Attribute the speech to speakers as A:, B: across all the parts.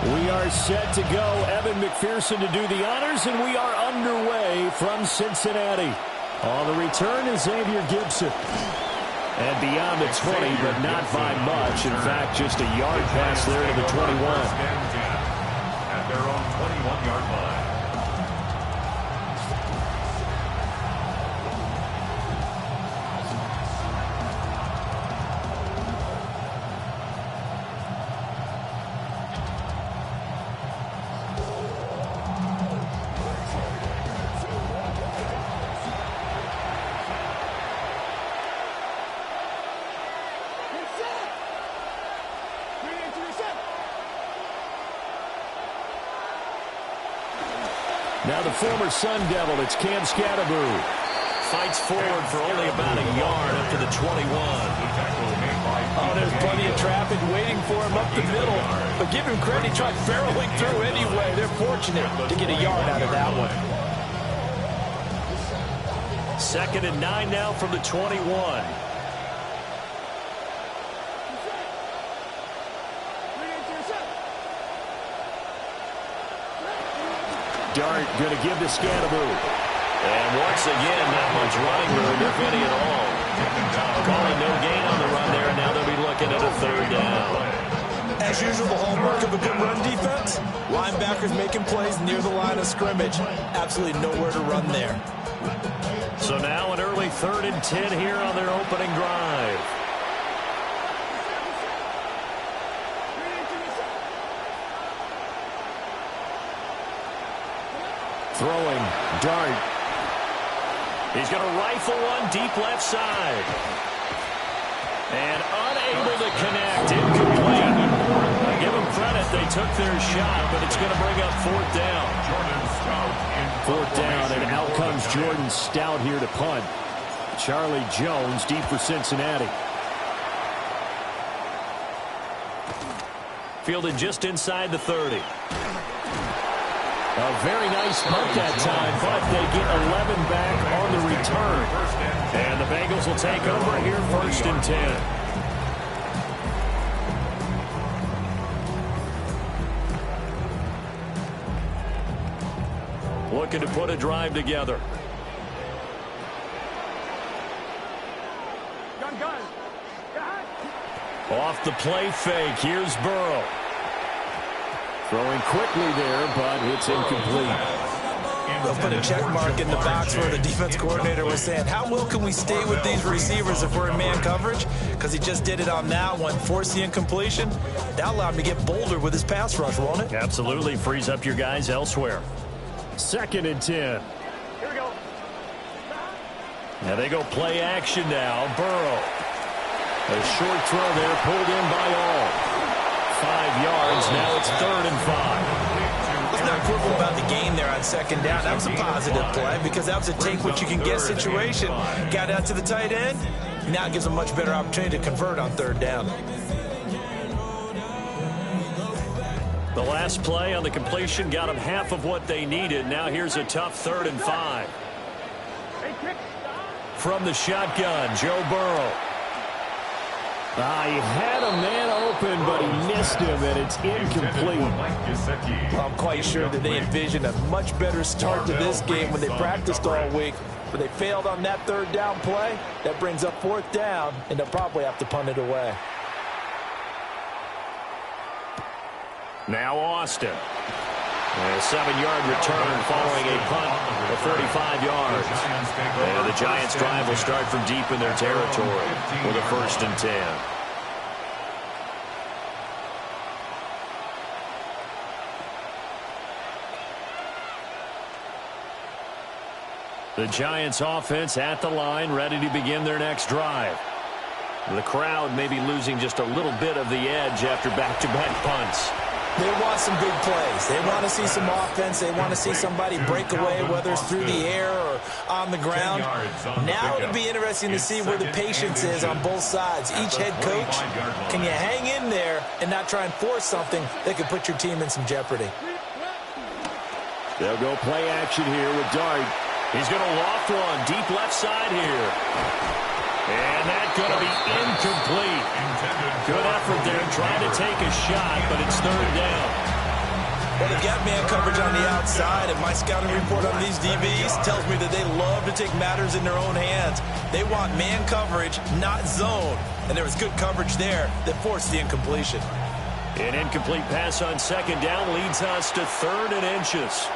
A: We are set to go. Evan McPherson to do the honors, and we are underway from Cincinnati. On the return is Xavier Gibson. And beyond the 20, but not by much. In fact, just a yard pass there to the 21.
B: At their own 21-yard line.
A: Now the former Sun Devil, it's Cam Scatterbroo.
C: Fights forward for only about a yard up to the 21.
D: Oh, there's plenty of traffic waiting for him up the middle. But give him credit, he tried barreling through anyway. They're fortunate to get a yard out of that one.
A: 2nd and 9 now from the 21. Dart going to give to Scatterbroo.
C: And once again, not much running room, if any at all. Calling no gain on the run there, and now they'll be looking at a 3rd down.
D: As usual, the hallmark of a good run defense, linebackers making plays near the line of scrimmage. Absolutely nowhere to run there.
A: So now an early 3rd and 10 here on their opening drive. Throwing, Dart. He's going to rifle one deep left side. And unable to connect. Incomplete. I give them credit. They took their shot, but it's going to bring up 4th down. 4th down, and out comes Jordan Stout here to punt. Charlie Jones deep for Cincinnati. Fielded just inside the 30. A very nice punt that time, but they get 11 back on the return. And the Bengals will take over here 1st and 10. Looking to put a drive together. Off the play fake, here's Burrow. Throwing quickly there, but it's incomplete.
D: They'll put a check mark in the box where the defense coordinator was saying, how well can we stay with these receivers if we're in man coverage? Because he just did it on that one, forced the incompletion. That allowed him to get bolder with his pass rush, won't it?
A: Absolutely, frees up your guys elsewhere. 2nd and 10. Here we go. Now they go play action now. Burrow. A short throw there, pulled in by all. 5 yards, now it's 3rd and 5.
D: Let's not quibble about the gain there on 2nd down. That was a positive play because that was a take what you can get situation. Got out to the tight end. Now it gives them a much better opportunity to convert on 3rd down.
A: The last play on the completion got them half of what they needed. Now here's a tough 3rd and 5. From the shotgun, Joe Burrow. He had a man open, but he missed him, and it's incomplete.
D: I'm quite sure that they envisioned a much better start to this game when they practiced all week. But they failed on that 3rd down play. That brings up 4th down, and they'll probably have to punt it away.
A: Now Austin. A 7-yard return following a punt of 45 yards. And the Giants' drive will start from deep in their territory with a 1st and 10. The Giants' offense at the line, ready to begin their next drive. The crowd may be losing just a little bit of the edge after back-to-back punts.
D: They want some big plays. They want to see some offense. They want to see somebody break away, whether it's through the air or on the ground. Now it'll be interesting to see where the patience is on both sides. Each head coach, can you hang in there and not try and force something that could put your team in some jeopardy?
A: They'll go play action here with Dart. He's going to loft one deep left side here. And that's going to be incomplete. Good effort there trying to take a shot, but it's 3rd down.
D: Well, they've got man coverage on the outside, and my scouting report on these DBs tells me that they love to take matters in their own hands. They want man coverage, not zone. And there was good coverage there that forced the incompletion.
A: An incomplete pass on second down leads us to 3rd and inches.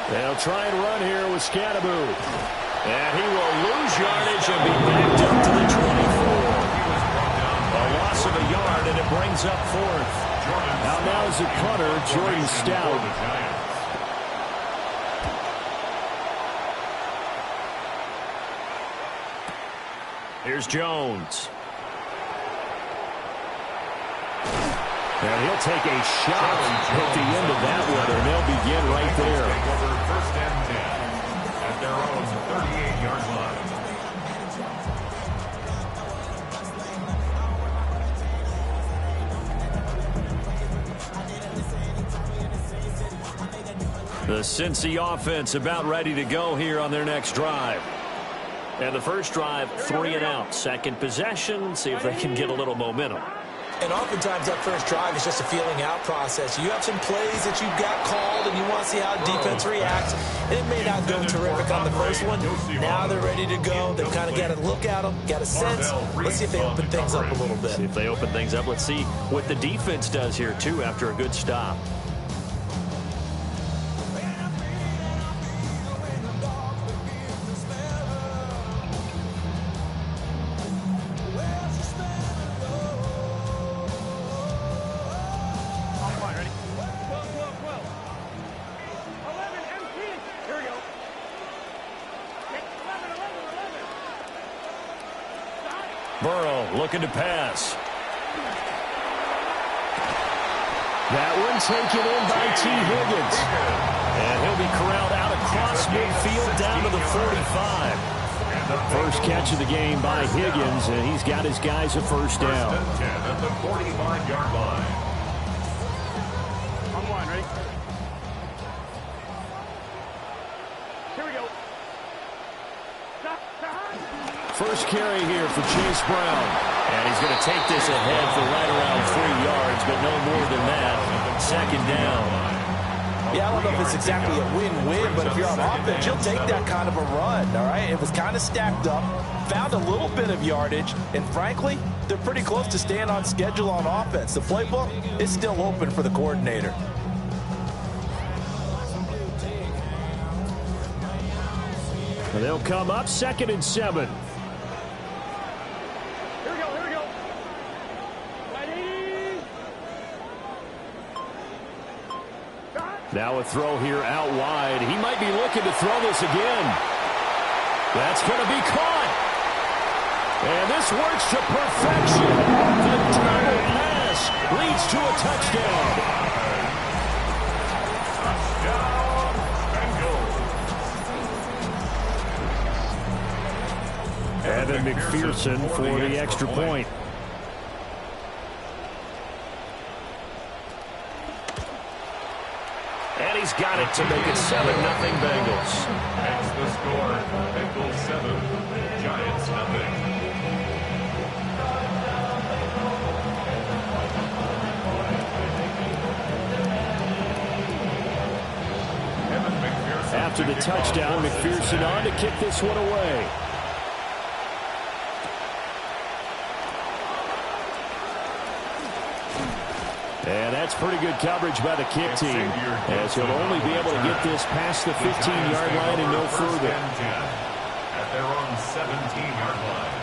A: They'll try and run here with Scadaboo. And he will lose yardage and be backed up to the 24. A loss of a yard, and it brings up 4th. Out now is the punter, Jordan Stout. Here's Jones. And he'll take a shot at the end of that one, and they'll begin right there.
B: First and 10 at their own 38-yard line.
A: The Cincy offense about ready to go here on their next drive. And the first drive, 3 and out. Second possession, see if they can get a little momentum.
D: And oftentimes that first drive is just a feeling out process. You have some plays that you've got called, and you want to see how defense reacts. It may not go terrific on the first one. Now they're ready to go. They've kind of got to look at them, got a sense. Let's see if they open things up a little bit.
A: See if they open things up. Let's see what the defense does here, too, after a good stop. Burrow looking to pass. That one taken in by T. Higgins. And he'll be corralled out across midfield down to the 45. First catch of the game by Higgins, and he's got his guys a first down.
B: First and 10 at the 45-yard line.
E: On one, ready? Here we go.
A: First carry here for Chase Brown. And he's going to take this ahead for right around 3 yards, but no more than that. Second down.
D: Yeah, I don't know if it's exactly a win-win, but if you're on offense, you'll take that kind of a run, all right? It was kind of stacked up, found a little bit of yardage, and frankly, they're pretty close to staying on schedule on offense. The playbook is still open for the coordinator.
A: And they'll come up 2nd and 7.
E: Here we go, here we go. Ready?
A: Now a throw here out wide. He might be looking to throw this again. That's going to be caught. And this works to perfection. The double pass leads to a touchdown. Evan McPherson for the extra point. And he's got it to make it 7-0 Bengals.
B: That's the score. Bengals 7, Giants 0.
A: After the touchdown, McPherson on to kick this one away. And that's pretty good coverage by the kick team, as he'll only be able to get this past the 15-yard line and no further.
B: At their own 17-yard line.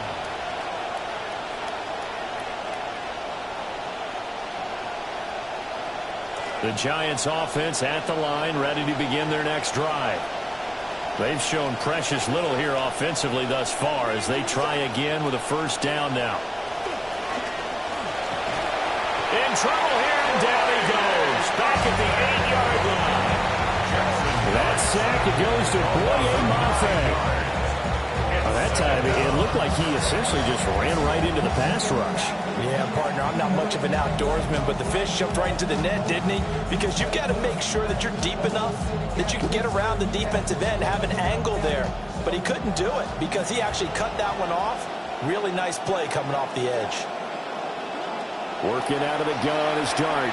A: The Giants offense at the line, ready to begin their next drive. They've shown precious little here offensively thus far as they try again with a first down now. In trouble here, and down he goes. Back at the 8-yard line. That sack, it goes to Boye Mafe. That time, it looked like he essentially just ran right into the pass rush.
D: Yeah, partner, I'm not much of an outdoorsman, but the fish jumped right into the net, didn't he? Because you've got to make sure that you're deep enough that you can get around the defensive end, have an angle there. But he couldn't do it because he actually cut that one off. Really nice play coming off the edge.
A: Working out of the gun is Dart.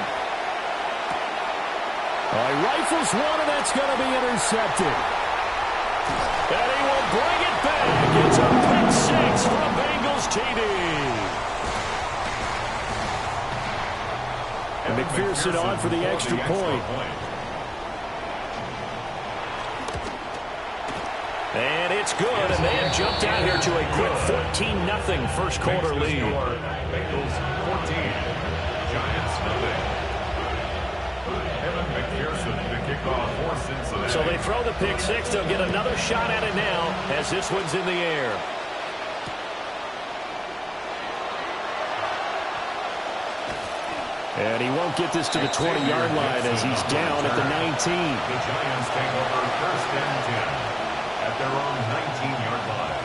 A: He rifles one, and that's going to be intercepted. And he will bring it back. It's a pick six from Bengals TD. And McPherson on for the extra point. And it's good, and they have jumped out here to a quick 14-0 first quarter lead.
B: Bengals 14, Giants nothing. Evan McPherson to kick off for Cincinnati.
A: So they throw the pick six. They'll get another shot at it now as this one's in the air. And he won't get this to the 20-yard line as he's down at the 19.
B: The Giants take over first and 10 at their own 19-yard line.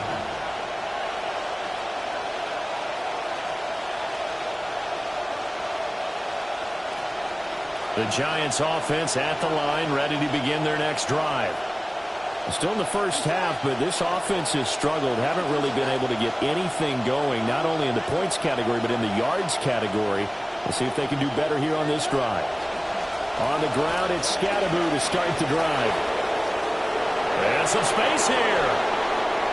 A: The Giants offense at the line, ready to begin their next drive. Still in the first half, but this offense has struggled. Haven't really been able to get anything going, not only in the points category, but in the yards category. We'll see if they can do better here on this drive. On the ground, it's Scadaboo to start the drive. And some space here.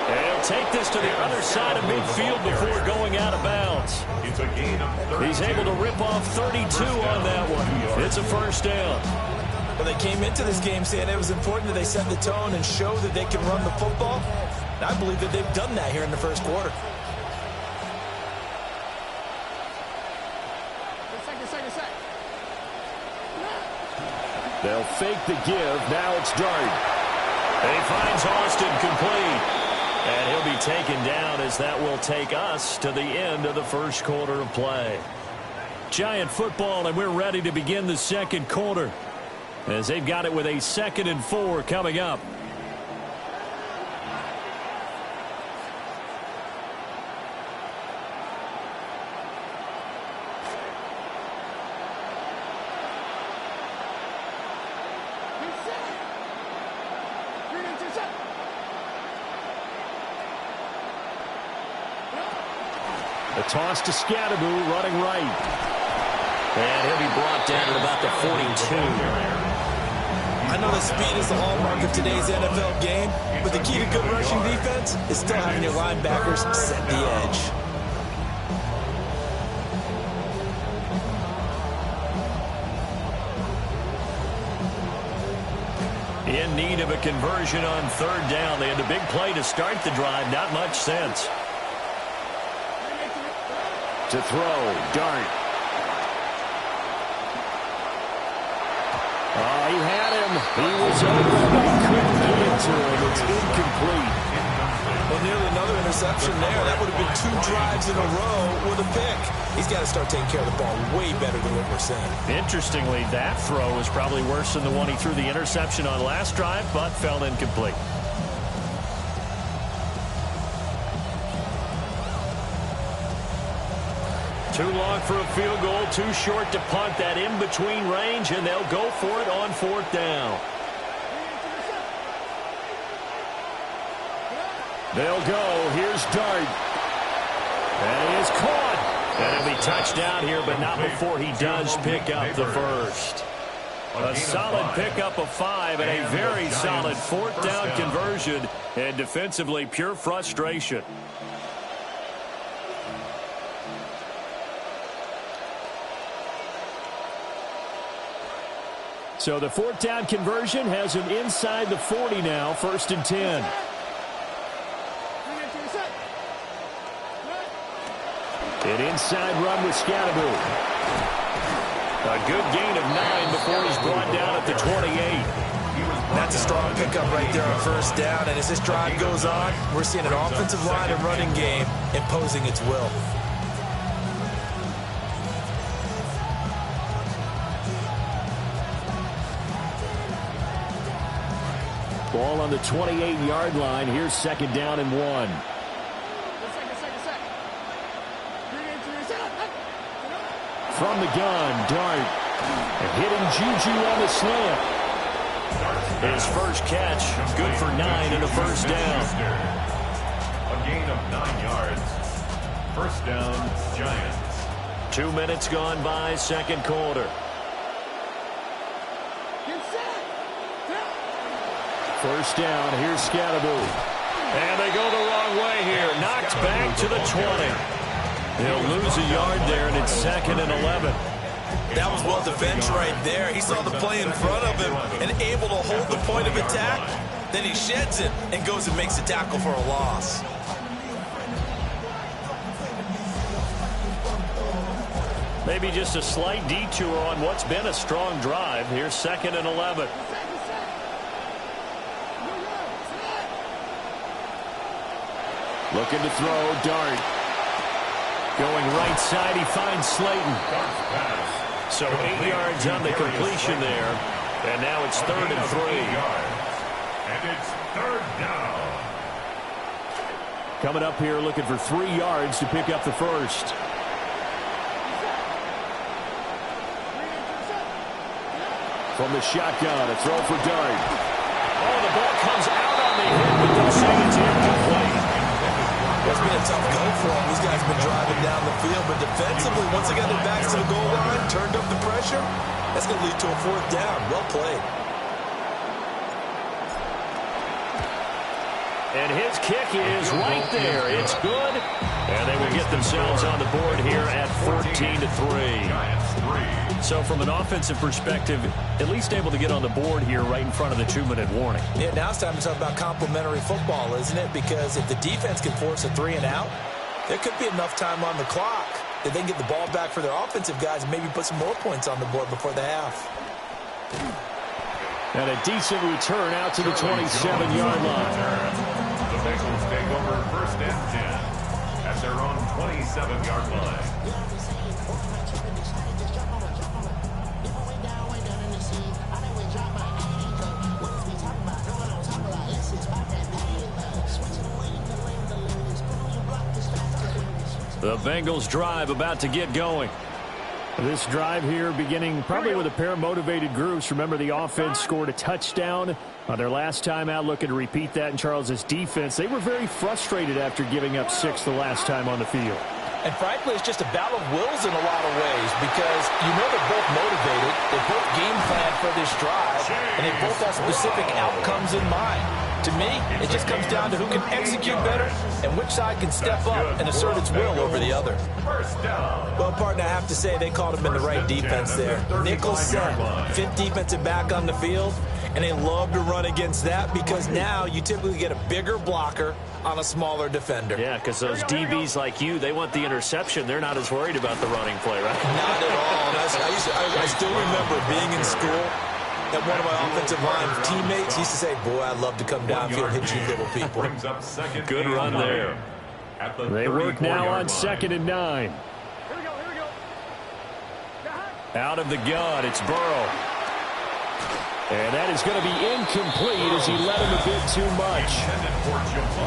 A: And he'll take this to the other side of midfield before going out of bounds.
B: It's a gain of 32.
A: He's able to rip off 32 on that one. It's a first down.
D: Well, they came into this game saying it was important that they set the tone and show that they can run the football. And I believe that they've done that here in the first quarter.
A: They'll fake the give. Now it's Dart. And he finds Austin complete. And he'll be taken down as that will take us to the end of the first quarter of play. Giant football, and we're ready to begin the second quarter as they've got it with a 2nd and 4 coming up. A toss to Scadaboo, running right. And he'll be brought down at about the 42.
D: I know that speed is the hallmark of today's NFL game, but the key to good rushing defense is still having your linebackers set the edge.
A: In need of a conversion on 3rd down. They had a big play to start the drive. Not much sense. To throw, Dart. Oh, he had him. He was open, but he couldn't get it to him. It's incomplete.
D: Well, nearly another interception there. That would have been 2 drives in a row with a pick. He's got to start taking care of the ball way better than what we're seeing.
A: Interestingly, that throw was probably worse than the one he threw the interception on last drive, but fell incomplete. Too long for a field goal, too short to punt. That in-between range, and they'll go for it on 4th down. They'll go. Here's Dart. And he is caught. And he'll be touched down here, but not before he does pick up the first. A solid pickup of 5 and a very solid 4th down conversion. And defensively, pure frustration. So the 4th down conversion has him inside the 40 now, 1st and 10. An inside run with Scadaboo. A good gain of 9 before he's brought down at the 28.
D: That's a strong pickup right there on 1st down, and as this drive goes on, we're seeing an offensive line and running game imposing its will.
A: Ball on the 28-yard line. Here's 2nd down and 1. from the gun. Dart. And hitting Juju on the slant. His first catch, good for 9 and a first down.
B: A gain of 9 yards. First down, Giants.
A: 2 minutes gone by, second quarter. First down, here's Scatterbo. And they go the wrong way here. Knocked back to the 20. They'll lose a yard there, and it's 2nd and 11.
D: That was well defended right there. He saw the play in front of him and able to hold the point of attack. Then he sheds it and goes and makes a tackle for a loss.
A: Maybe just a slight detour on what's been a strong drive. Here's 2nd and 11. Looking to throw, Dart. Going right side, he finds Slayton. So 8 yards on the completion there. And now it's 3rd and 3.
B: And it's 3rd down.
A: Coming up here looking for 3 yards to pick up the first. From the shotgun, a throw for Dart. Oh, the ball comes out on the hit, but they'll say it's incomplete.
D: It's been a tough go for them. These guys have been driving down the field, but defensively, once they got their backs to the goal line, turned up the pressure, that's going to lead to a 4th down. Well played.
A: And his kick is right there. It's good. And they will get themselves on the board here at 14-3. So from an offensive perspective, at least able to get on the board here right in front of the 2-minute warning.
D: Yeah, now it's time to talk about complementary football, isn't it? Because if the defense can force a 3 and out, there could be enough time on the clock that they can get the ball back for their offensive guys and maybe put some more points on the board before the half.
A: And a decent return out to the 27-yard line.
B: The Bengals take over 1st and 10 at their own 27-yard line.
A: The Bengals drive about to get going. This drive here beginning probably with a pair of motivated groups. Remember, the offense scored a touchdown on their last time out. Looking to repeat that in Charles's defense. They were very frustrated after giving up 6 the last time on the field.
D: And frankly, it's just a battle of wills in a lot of ways because you know they're both motivated. They both game plan for this drive, and they both have specific outcomes in mind. To me, it just comes down to who can execute better and which side can step up and assert its will over the other. Well, partner, I have to say they called him in the right defense there. Nickel set, 5th defensive back on the field, and they love to run against that because now you typically get a bigger blocker on a smaller defender.
A: Yeah, because those DBs like you, they want the interception. They're not as worried about the running play, right?
D: Not at all. I still remember being in school. And one of my offensive line teammates used to say, boy, I'd love to come downfield and hit you little people.
A: Good run there. They work now on 2nd and 9.
E: Here we go.
A: Out of the gun, it's Burrow. And that is going to be incomplete as he let him a bit too much.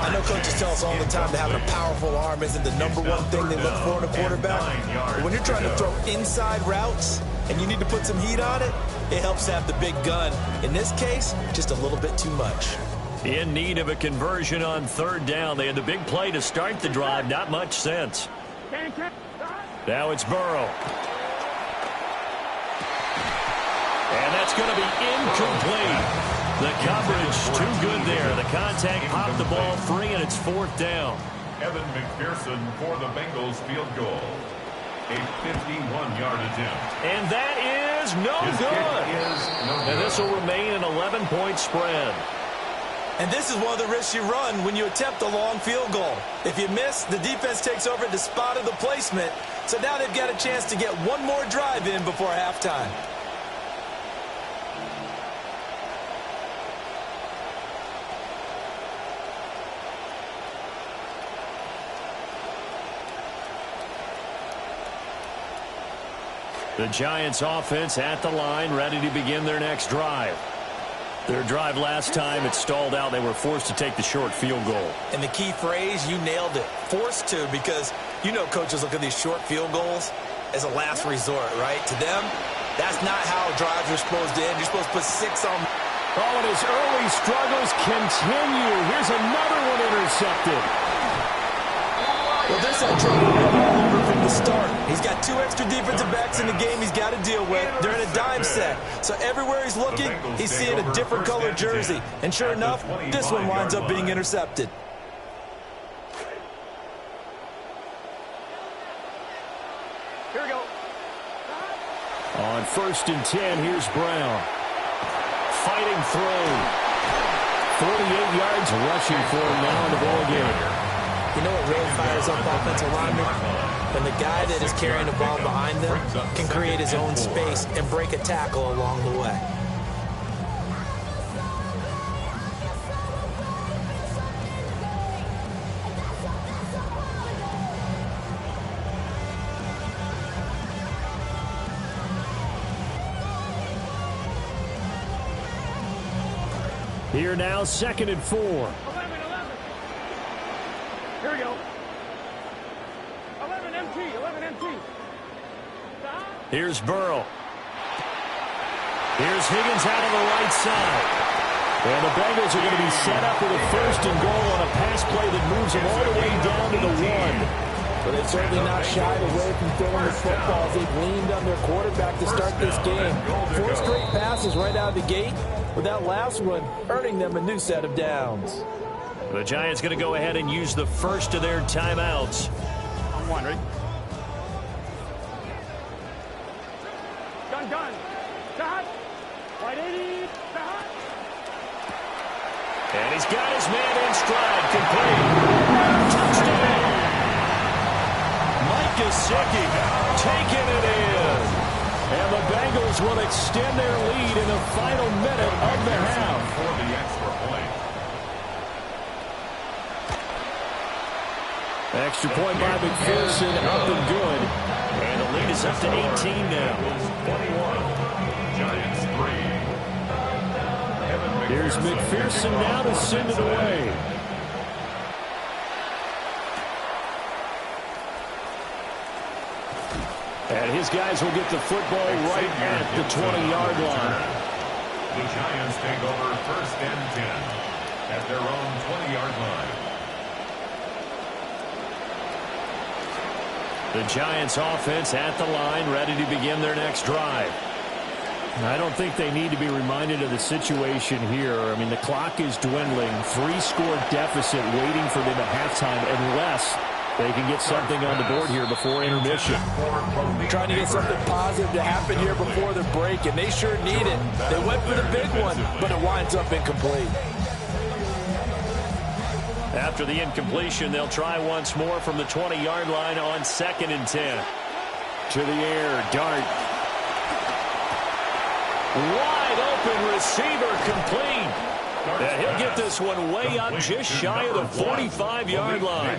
D: I know coaches tell us all the time that having a powerful arm isn't the #1 thing they look for in a quarterback. But when you're trying to throw inside routes and you need to put some heat on it, it helps to have the big gun. In this case, just a little bit too much.
A: In need of a conversion on 3rd down. They had the big play to start the drive. Not much sense. Now it's Burrow. And that's going to be incomplete. The coverage too good there. The contact popped the ball free, and it's 4th down.
B: Evan McPherson for the Bengals field goal. A 51-yard attempt.
A: And that is no good. And this will remain an 11-point spread.
D: And this is one of the risks you run when you attempt a long field goal. If you miss, the defense takes over the spot of the placement. So now they've got a chance to get one more drive in before halftime.
A: The Giants offense at the line, ready to begin their next drive. Their drive last time, it stalled out. They were forced to take the short field goal.
D: And the key phrase, you nailed it, forced to, because you know coaches look at these short field goals, as a last resort, right? To them, that's not how drives are supposed to end. You're supposed to put 6 on.
A: Oh, and his early struggles continue. Here's another one intercepted.
D: Well, this had trouble running all over from the start. He's got 2 extra defensive backs in the game he's got to deal with. They're in a dime set. So everywhere he's looking, he's seeing a different color jersey. And sure enough, this one winds up being intercepted.
E: Here we go.
A: On 1st and 10, here's Brown. Fighting through. 48 yards rushing for him now in the ball game.
D: You know what really fires up offensive linemen? When the guy that is carrying the ball behind them can create his own space and break a tackle along the way.
A: Here now, 2nd and 4.
E: 11. Here we go. 11 MT.
A: Here's Burrow. Here's Higgins out on the right side. And the Bengals are going to be set up with a 1st and goal on a pass play that moves them all the way down to the 1.
D: But they've certainly not shied away from throwing the footballs. They've leaned on their quarterback to start this game. 4 straight passes right out of the gate, with that last one earning them a new set of downs.
A: The Giants going to go ahead and use the first of their timeouts.
E: On 1, ready? Gun. Shot. Right 80. Shot.
A: And he's got his man in stride. Complete. Touchdown. Mike Gesicki taking it in. And the Bengals will extend their lead in the final minute of the half.
B: For the extra point.
A: Extra point by McPherson, up and good. And the lead is up to 18 now.
B: 21. Giants 3.
A: Here's McPherson now to send it away. And his guys will get the football right at the 20-yard line.
B: The Giants take over 1st and 10 at their own 20-yard line.
A: The Giants offense at the line, ready to begin their next drive. I don't think they need to be reminded of the situation here. I mean, the clock is dwindling. 3-score deficit waiting for them at halftime unless they can get something on the board here before intermission.
D: Trying to get something positive to happen here before the break, and they sure need it. They went for the big one, but it winds up incomplete.
A: After the incompletion, they'll try once more from the 20-yard line on 2nd and 10. To the air, Dart. Wide open receiver complete. And he'll get this one way up just shy of the 45-yard line.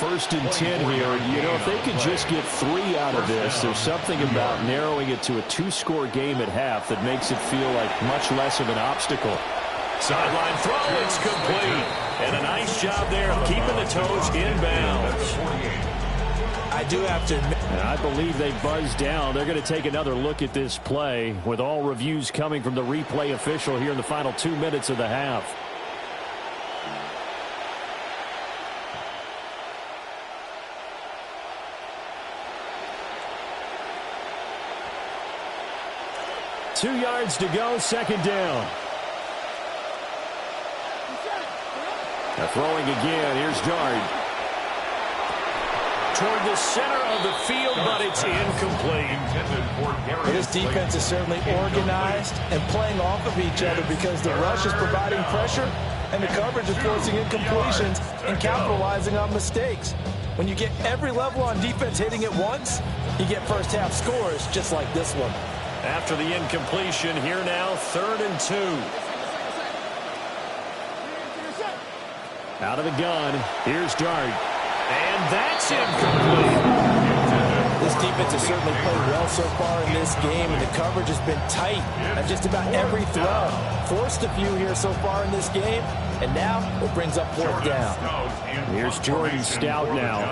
A: 1st and 10 here. You know, if they could just get 3 out of this, there's something about narrowing it to a 2-score game at half that makes it feel like much less of an obstacle. Sideline throw, it's complete. And a nice job there of keeping the toes in bounds.
D: I do have to admit,
A: And I believe they buzzed down. They're going to take another look at this play with all reviews coming from the replay official here in the final 2 minutes of the half. Two yards to go, 2nd down. Now throwing again, here's Dart. Toward the center of the field, but it's incomplete.
D: this defense is certainly organized and playing off of each other because the rush is providing pressure and the coverage is forcing incompletions and capitalizing on mistakes. When you get every level on defense hitting at once, you get first half scores just like this one.
A: After the incompletion, here now, 3rd and 2. Out of the gun, here's Dart. And that's incomplete.
D: This defense has certainly played well so far in this game, and the coverage has been tight at just about every throw. Forced a few here so far in this game, and now it brings up 4th down.
A: Here's Jordan Stout now.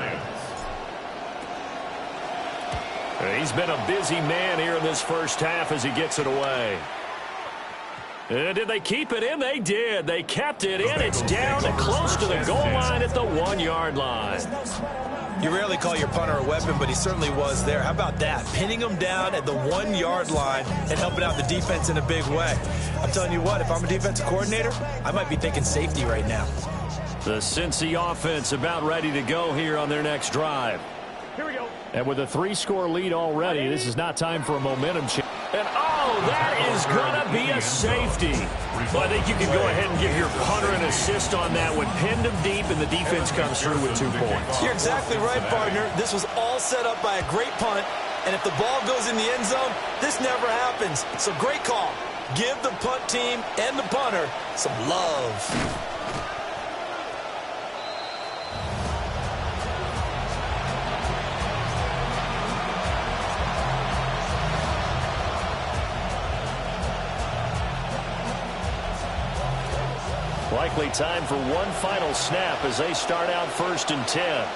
A: He's been a busy man here in this first half as he gets it away. Did they keep it in? They did. They kept it in. It's down to close to the goal line at the 1-yard line.
D: You rarely call your punter a weapon, but he certainly was there. How about that? Pinning him down at the 1-yard line and helping out the defense in a big way. I'm telling you what, if I'm a defensive coordinator, I might be thinking safety right now.
A: The Cincy offense about ready to go here on their next drive.
E: Here we go.
A: And with a 3-score lead already, this is not time for a momentum change. And, oh, that is going to be a safety. Well, I think you can go ahead and give your punter an assist on that one. Pinned him deep, and the defense comes through with 2 points.
D: You're exactly right, partner. This was all set up by a great punt, and if the ball goes in the end zone, this never happens. So great call. Give the punt team and the punter some love.
A: Likely time for one final snap as they start out 1st and 10.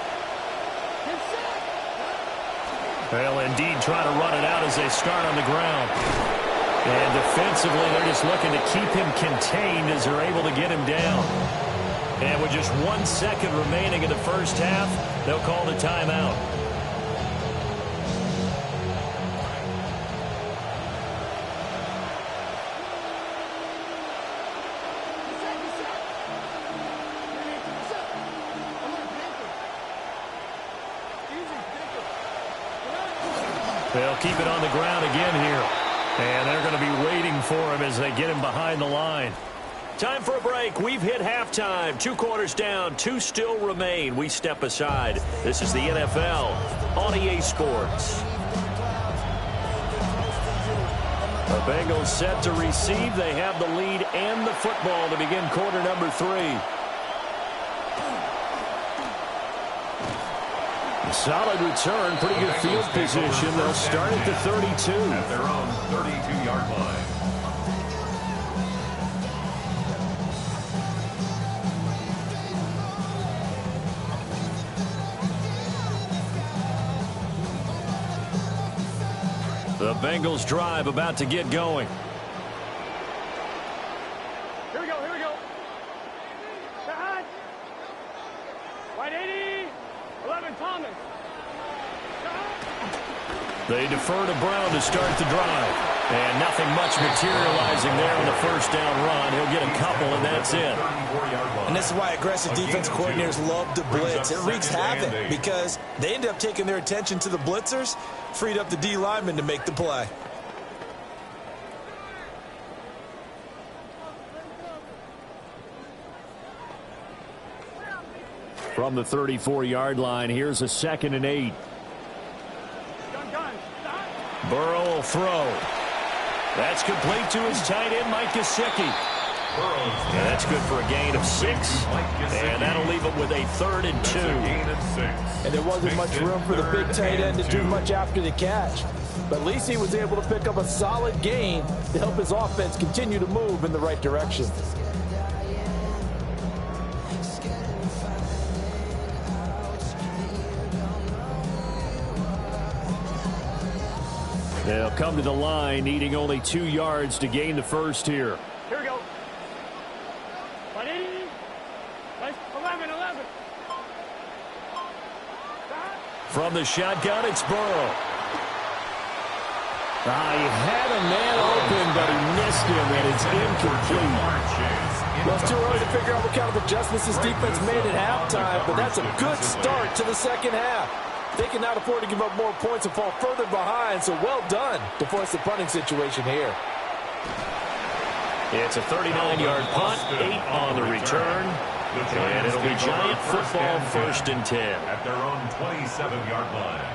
A: Well, indeed, trying to run it out as they start on the ground. And defensively, they're just looking to keep him contained as they're able to get him down. And with just 1 second remaining in the first half, they'll call the timeout. They'll keep it on the ground again here. And they're going to be waiting for him as they get him behind the line. Time for a break. We've hit halftime. 2 quarters down. 2 still remain. We step aside. This is the NFL on EA Sports. The Bengals set to receive. They have the lead and the football to begin quarter number 3. Solid return, pretty good field position. They'll start at the 32.
B: At their own 32-yard line.
A: The Bengals drive about to get going.
E: Here we go. Here we go. Behind. White 80. 11 Thomas.
A: They defer to Brown to start the drive. And nothing much materializing there on the first down run. He'll get a couple, and that's it.
D: And this is why aggressive defense coordinators love to blitz. It wreaks havoc because they end up taking their attention to the blitzers, freed up the D lineman to make the play.
A: From the 34-yard line, here's a 2nd and 8. Burrow will throw. That's complete to his tight end, Mike Gesicki. Yeah, that's good for a gain of 6. And that'll leave him with a 3rd and 2.
F: And there wasn't much room for the big tight end to do much after the catch. But at least he was able to pick up a solid gain to help his offense continue to move in the right direction.
A: They'll come to the line, needing only 2 yards to gain the first here.
E: Here we go. 11.
A: From the shotgun, it's Burrow. He had a man open, but he missed him, and it's incomplete.
F: Well, it's too early to figure out what kind of adjustments this defense made at halftime, but that's a good start to the second half. They cannot afford to give up more points and fall further behind, so well done to force the punting situation here.
A: It's a 39-yard punt, 8 on the return, and it'll be Giant football 1st and 10.
B: At their own 27-yard line.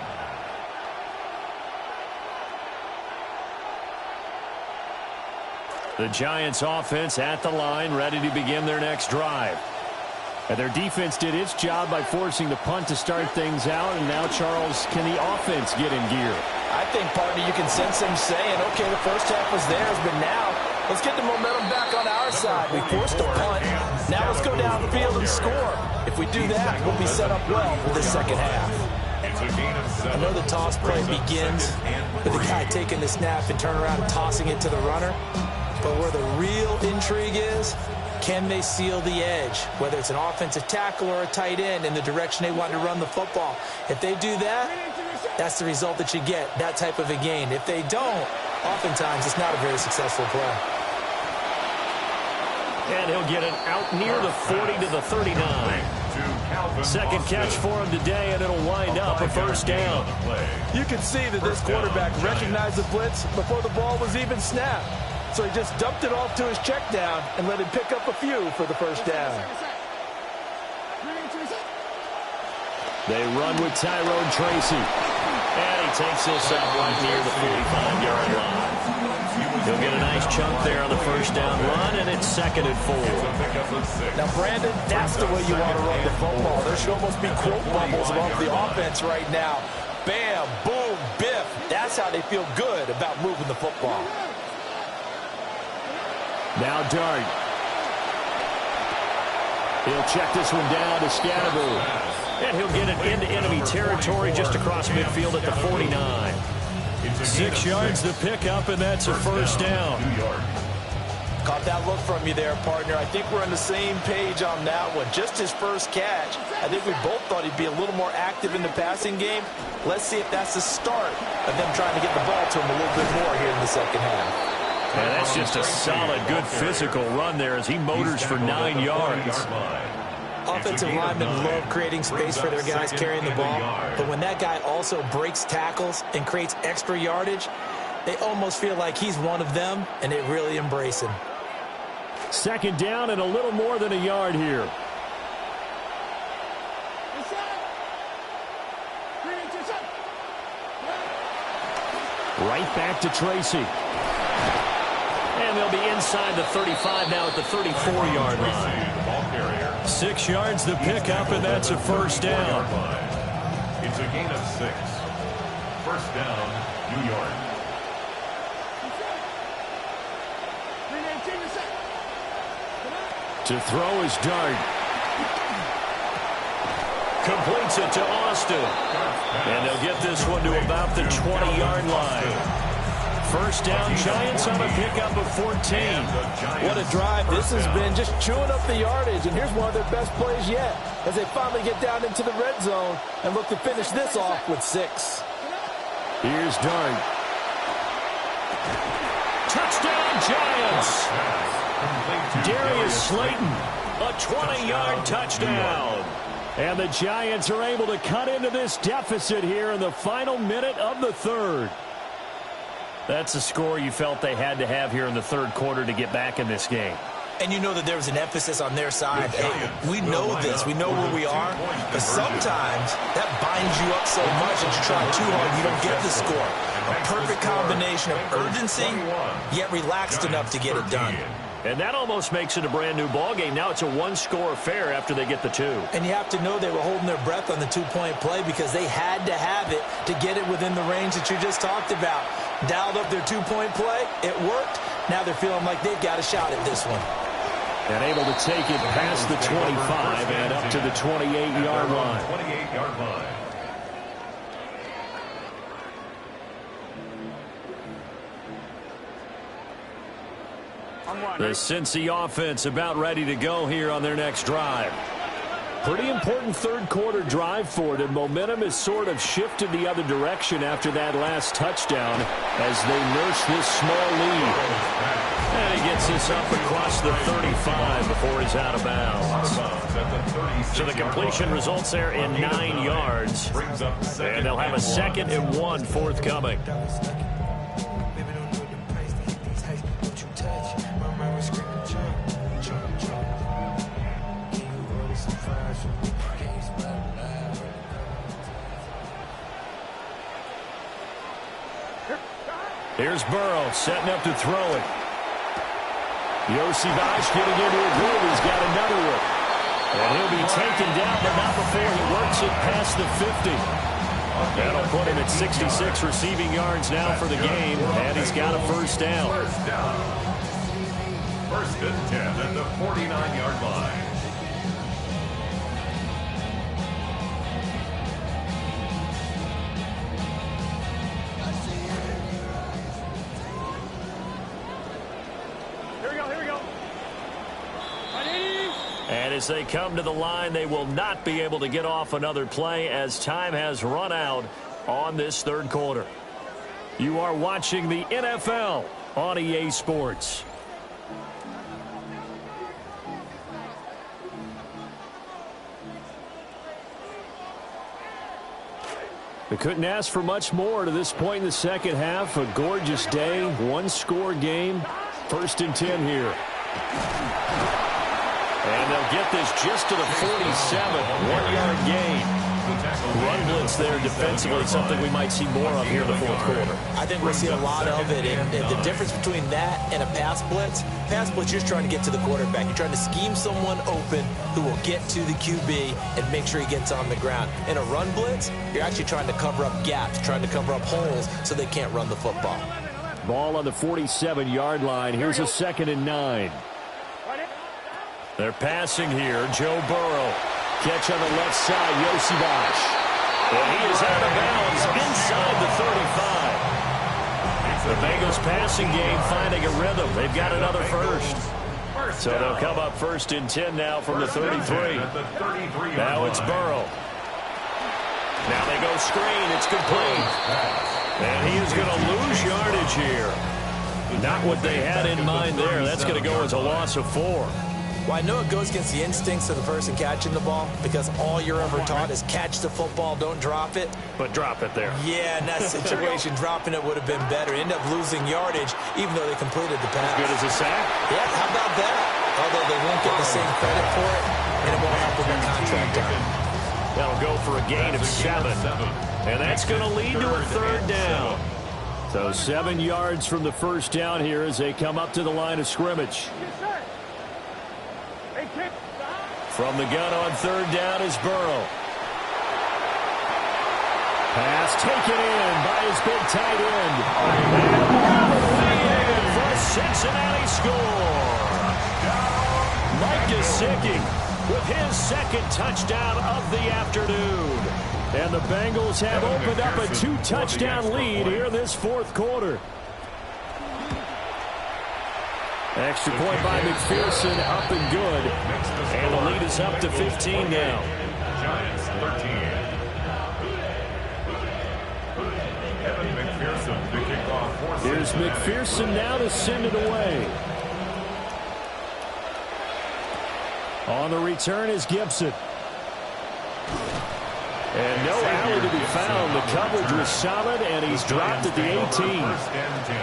A: The Giants offense at the line, ready to begin their next drive. And their defense did its job by forcing the punt to start things out. And now, Charles, can the offense get in gear?
D: I think, partner, you can sense them saying, okay, the first half was theirs, but now let's get the momentum back on our side. We forced a punt. Now let's go down the field and score. If we do that, we'll be set up well for the second half. I know the toss play begins with the guy taking the snap and turn around and tossing it to the runner. But where the real intrigue is, can they seal the edge, whether it's an offensive tackle or a tight end in the direction they want to run the football? If they do that, that's the result that you get, that type of a gain. If they don't, oftentimes it's not a very successful play.
A: And he'll get it out near the 40 to the 39. Second catch for him today, and it'll wind up a first down.
F: You can see that this quarterback recognized the blitz before the ball was even snapped. So he just dumped it off to his check down and let him pick up a few for the first down.
A: They run with Tyrone Tracy. And he takes this up right near the 45-yard line. He'll get a nice chunk there on the first down run, and it's 2nd and 4.
D: Now, Brandon, that's the way you want to run the football. There should almost be quote bubbles above the offense right now. Bam, boom, biff. That's how they feel good about moving the football.
A: Now Dart. He'll check this one down to Scatterbo. And he'll get it into enemy territory just across midfield at the 49. 6 yards the pickup, and that's a first down.
D: Caught that look from you there, partner. I think we're on the same page on that one. Just his first catch. I think we both thought he'd be a little more active in the passing game. Let's see if that's the start of them trying to get the ball to him a little bit more here in the second half.
A: And that's just a solid, good physical run there as he motors for 9 yards.
D: Offensive linemen love creating space for their guys carrying the ball, but when that guy also breaks tackles and creates extra yardage, they almost feel like he's one of them, and they really embrace him.
A: Second down and a little more than a yard here. Right back to Tracy. And they'll be inside the 35 now at the 34-yard line. 6 yards the pickup, and that's a first down.
B: It's a gain of 6. First down, New York.
A: To throw is Dart. Completes it to Austin. And they'll get this one to about the 20-yard line. First down, Giants on a pickup of 14.
F: What a drive. This has been just chewing up the yardage, and here's one of their best plays yet as they finally get down into the red zone and look to finish this off with 6.
A: Here's Dart. Touchdown, Giants. Darius Slayton, a 20-yard touchdown. And the Giants are able to cut into this deficit here in the final minute of the third. That's a score you felt they had to have here in the third quarter to get back in this game.
D: And you know that there was an emphasis on their side. Hey, we know this. We know where we are. But sometimes that binds you up so much that you try too hard, you don't get the score. A perfect combination of urgency, yet relaxed enough to get it done.
A: And that almost makes it a brand-new ballgame. Now it's a one-score affair after they get the 2.
D: And you have to know they were holding their breath on the two-point play because they had to have it to get it within the range that you just talked about. Dialed up their two-point play. It worked. Now they're feeling like they've got a shot at this one.
A: And able to take it past the 25 and up to the 28-yard line.
B: 28-yard line.
A: The Cincy offense about ready to go here on their next drive. Pretty important third quarter drive for them. Momentum has sort of shifted the other direction after that last touchdown as they nurse this small lead. And he gets this up across the 35 before he's out of bounds. So the completion results there in 9 yards. And they'll have a 2nd and 1 forthcoming. Here's Burrow setting up to throw it. Yosivage getting into a groove. He's got another one. And he'll be taken down, but not before he works it past the 50. That'll put him at 66 receiving yards now for the game, and he's got a first down.
B: First and 10 at the 49-yard line.
E: we go. 180.
A: And as they come to the line, they will not be able to get off another play as time has run out on this third quarter. You are watching the NFL on EA Sports. We couldn't ask for much more to this point in the second half. A gorgeous day, one-score game. 1st and 10 here. And they'll get this just to the 47, one-yard gain. Run blitz there defensively, something we might see more of here in the fourth quarter.
D: I think we'll see a lot of it. And the difference between that and a pass blitz, you're just trying to get to the quarterback. You're trying to scheme someone open who will get to the QB and make sure he gets on the ground. In a run blitz, you're actually trying to cover up gaps, trying to cover up holes so they can't run the football.
A: Ball on the 47-yard line. Here's a 2nd and 9. They're passing here. Joe Burrow. Catch on the left side. Yosibach. And he is out of bounds inside the 35. The Bengals passing game finding a rhythm. They've got another first. So they'll come up 1st and 10 now from the 33. Now it's Burrow. Now they go screen. It's complete. And he is going to lose yardage here. Not what they had in mind there. That's going to go as a loss of 4.
D: Well, I know it goes against the instincts of the person catching the ball because all you're ever taught is catch the football, don't drop it.
A: But drop it there.
D: Yeah, in that situation, dropping it would have been better. End up losing yardage, even though they completed the pass.
A: As good as a sack?
D: Yeah, how about that? Although they won't get the same credit for it, and it won't help with their contract term.
A: That'll go for a gain of 7. And that's going to lead to a 3rd down. So 7 yards from the first down here as they come up to the line of scrimmage. From the gun on 3rd down is Burrow. Pass taken in by his big tight end. And way in for a Cincinnati score. Mike Gesicki with his 2nd touchdown of the afternoon. And the Bengals have opened up a 2-touchdown lead here in this 4th quarter. Extra point by McPherson, up and good. And the lead is up to 15 now.
B: Giants 13. Evan McPherson to kick off.
A: Here's McPherson now to send it away. On the return is Gibson. And no alley to be found. The coverage was solid, and he's dropped at the 18.
B: 1st and 10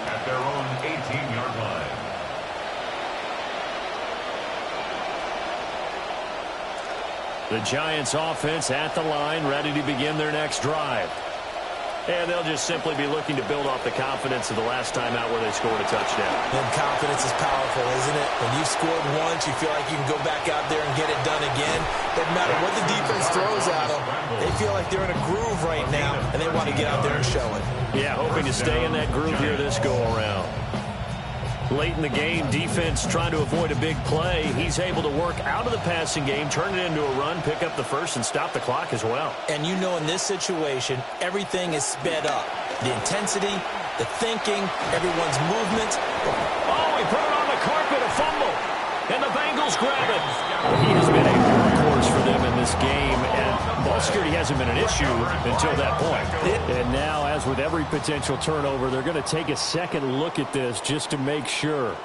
B: at their own 18-yard line.
A: The Giants offense at the line, ready to begin their next drive. And they'll just simply be looking to build off the confidence of the last time out where they scored a touchdown.
D: And confidence is powerful, isn't it? When you've scored once, you feel like you can go back out there and get it done again. Doesn't matter what the defense throws at them. They feel like they're in a groove right now, and they want to get out there and show it.
A: Yeah, hoping to stay in that groove here this go-around. Late in the game, defense trying to avoid a big play. He's able to work out of the passing game, turn it into a run, pick up the first, and stop the clock as well.
D: And you know in this situation, everything is sped up. The intensity, the thinking, everyone's movement.
A: Oh, he put it on the carpet, a fumble. And the Bengals grab it. He has been a workhorse for them in this game, and ball security hasn't been an issue until that point. And now, as with every potential turnover, they're going to take a second look at this just to make sure.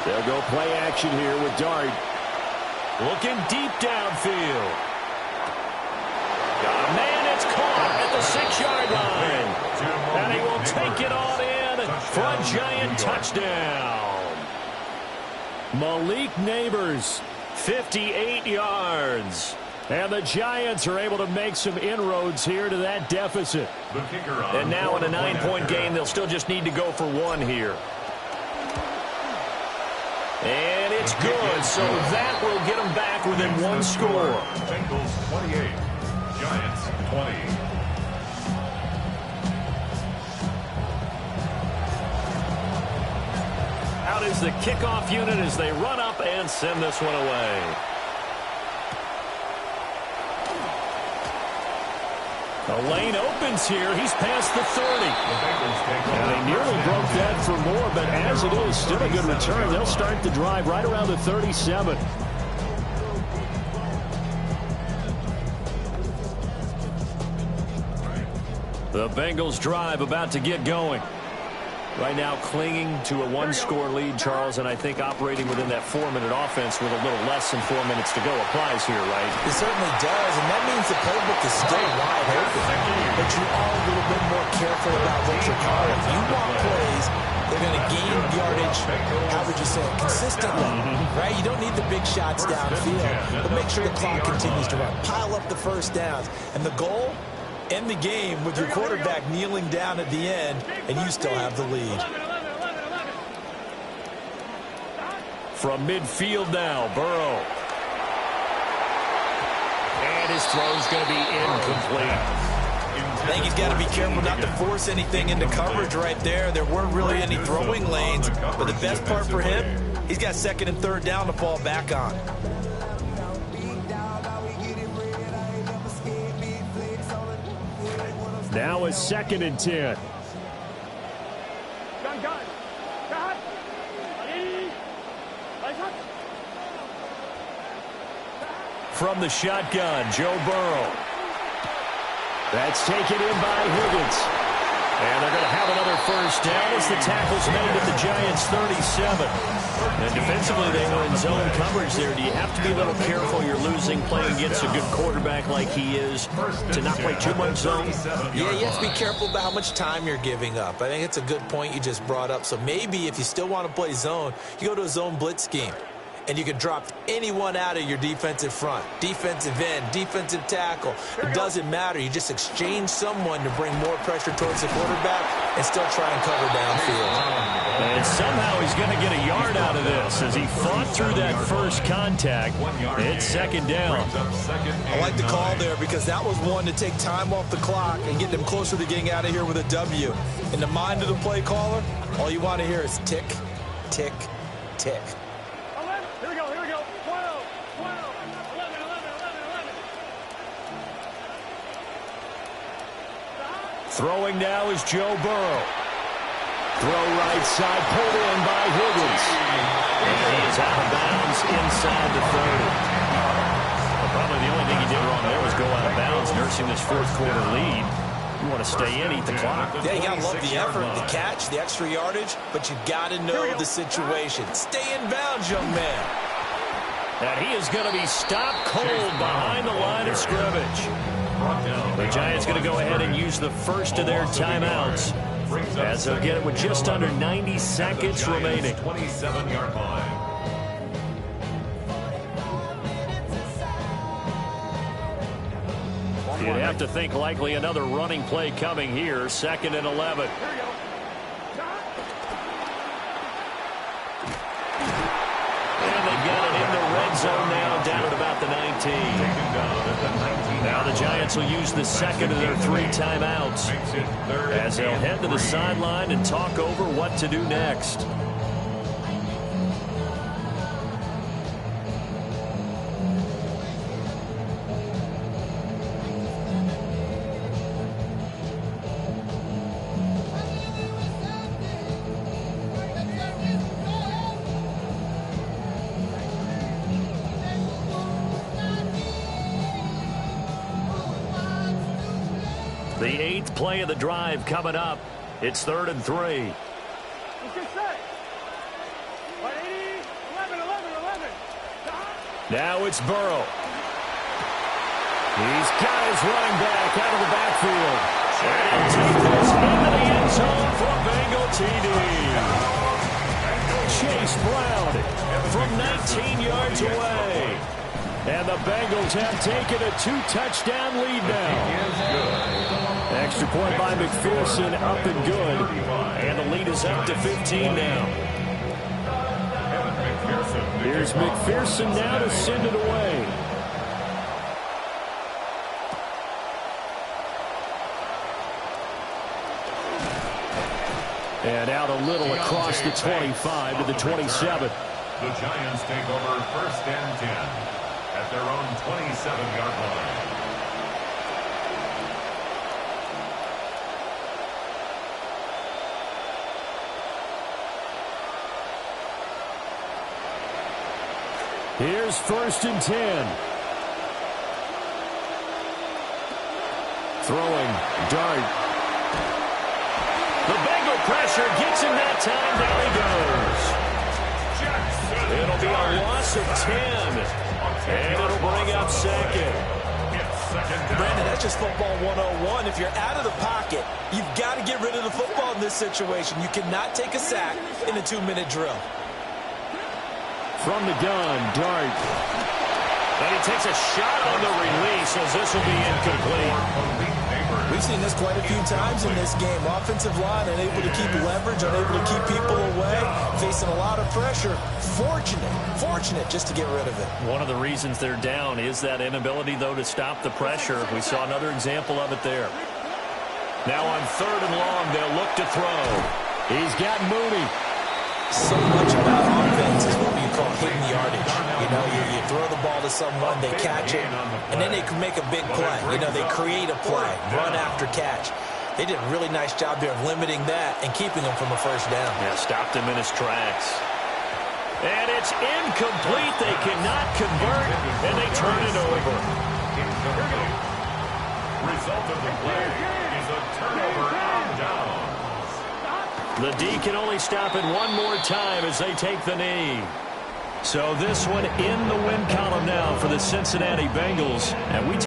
A: They'll go play action here with Dart. Looking deep downfield. Got a man, it's caught at the 6-yard line. And he will take it on in for a Giant touchdown. Malik Neighbors, 58 yards. And the Giants are able to make some inroads here to that deficit. And now in a 9-point game, they'll still just need to go for one here. good. So that will get them back within one score.
B: Bengals 28, Giants 20.
A: Out is the kickoff unit as they run up and send this one away. The lane opens here. He's past the 30. And they nearly broke that for more, but as it is, still a good return. They'll start the drive right around the 37. The Bengals drive about to get going. Right now clinging to a one-score lead, Charles, and I think operating within that 4-minute offense with a little less than 4 minutes to go applies here, right?
D: It certainly does, and that means the playbook is still wide open. But you are a little bit more careful about what you're calling. You want plays, they're going to gain yardage, how would you say it, consistently, right? You don't need the big shots downfield, but make sure the clock continues to run. Pile up the first downs. And the goal? End the game with your quarterback kneeling down at the end, and you still have the lead.
A: From midfield now, Burrow. And his throw's going to be incomplete.
D: I think he's got to be careful not to force anything into coverage right there. There weren't really any throwing lanes, but the best part for him, he's got second and third down to fall back on.
A: Now it's 2nd and 10. From the shotgun, Joe Burrow. That's taken in by Higgins. And they're going to have another first down as the tackle's made at the Giants' 37. And defensively, they were in zone coverage there. Do you have to be a little careful? You're losing playing against a good quarterback like he is to not play too much zone?
D: Yeah, you have to be careful about how much time you're giving up. I think it's a good point you just brought up. So maybe if you still want to play zone, you go to a zone blitz scheme. And you can drop anyone out of your defensive front, defensive end, defensive tackle. It doesn't matter. You just exchange someone to bring more pressure towards the quarterback and still try and cover downfield.
A: And somehow he's going to get a yard out of this as he fought through that first contact. It's 2nd down.
D: I like the call there because that was one to take time off the clock and get them closer to getting out of here with a W. In the mind of the play caller, all you want to hear is tick, tick, tick.
E: Here we go. 12, 11.
A: Throwing now is Joe Burrow. Throw right side, pulled in by Higgins. And he is out of bounds inside the 30. Well, probably the only thing he did wrong there was go out of bounds, nursing this fourth-quarter lead. You want to stay in, eat the clock.
D: Yeah, you got to love the effort, the catch, the extra yardage, but you got to know the situation. Stay in bounds, young man.
A: And he is going to be stopped cold behind the line of scrimmage. The Giants going to go ahead and use the first of their timeouts as they'll get it with just under 90 seconds remaining.
B: 27-yard line.
A: You'd have to think likely another running play coming here. 2nd and 11. And they've got it in the red zone now, down at about the 19. Now the Giants will use the second of their 3 timeouts as they'll head to the sideline and talk over what to do next. The 8th play of the drive coming up. It's 3rd and 3.
E: Let's get set. 180, 11.
A: Now it's Burrow. He's got his running back out of the backfield. And he'll take this into the end zone for a Bengal TD. Chase Brown from 19 yards away. And the Bengals have taken a 2-touchdown lead now. Extra point by McPherson, up and good. And the lead is up to 15 now. Here's McPherson now to send it away. And out a little across the 25 to the 27.
B: The Giants take over 1st and 10 at their own 27-yard line.
A: Here's 1st and 10. Throwing, Dart. The Bengal pressure gets him that time. Down he goes. It'll be a loss of 10. And it'll bring up 2nd.
D: Brandon, that's just football 101. If you're out of the pocket, you've got to get rid of the football in this situation. You cannot take a sack in a 2-minute drill.
A: From the gun, Dart.
C: And he takes a shot on the release as this will be incomplete.
D: We've seen this quite a few times in this game. Offensive line unable to keep leverage, unable to keep people away, facing a lot of pressure. Fortunate just to get rid of it.
C: One of the reasons they're down is that inability, though, to stop the pressure. We saw another example of it there. Now on 3rd and long, they'll look to throw.
A: He's got Mooney.
D: So much about offense is what you call hitting the yardage. You know, you throw the ball to someone, they catch it, and then they can make a big play. You know, they create a play, run after catch. They did a really nice job there of limiting that and keeping him from a 1st down.
C: Yeah, stopped him in his tracks. And it's incomplete. They cannot convert, and they turn it over.
B: Result of the play is a turnover on downs.
C: The D can only stop it one more time as they take the knee. So this one in the win column now for the Cincinnati Bengals. And we